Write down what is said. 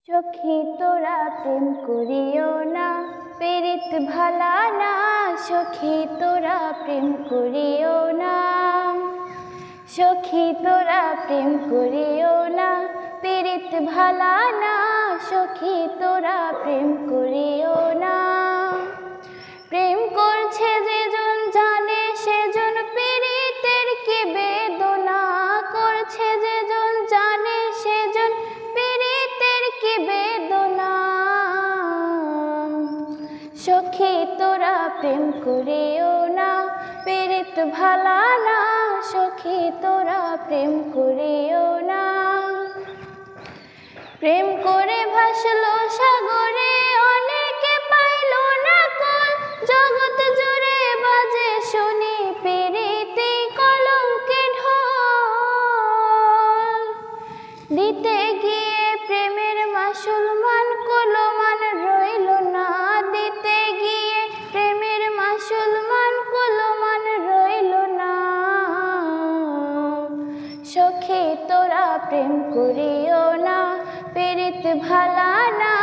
সখী তোরা প্রেম করিও না, পীড়িত ভালা না। সখী তোরা প্রেম করিও না, সখী তোরা প্রেম করিও না, পীড়িত ভালা না। সখী তোরা প্রেম করিও না। প্রেম করছে যেজন জানে সেজন পীড়িতের কি বেদনা করছে, যেজন জানে সেজন পীড়িতের কি বেদনা। সখী তোরা প্রেম করিও না, পীড়িত ভালা না। সখী তোরা প্রেম করিও না। প্রেম করে ভাসলো সাগরে অনেকে পাইল না কুল, জগৎ জুড়ে বাজে শুনি পীড়িতি কলঙ্কে ঢোল। দিতে গিয়ে প্রেমের মাসুল মান কুলো মান রইল না, দিতে গিয়ে প্রেমের মাসুল মান কুলো মান রইল না। সখী তোরা প্রেম করিও না, পীড়িত ভালা না।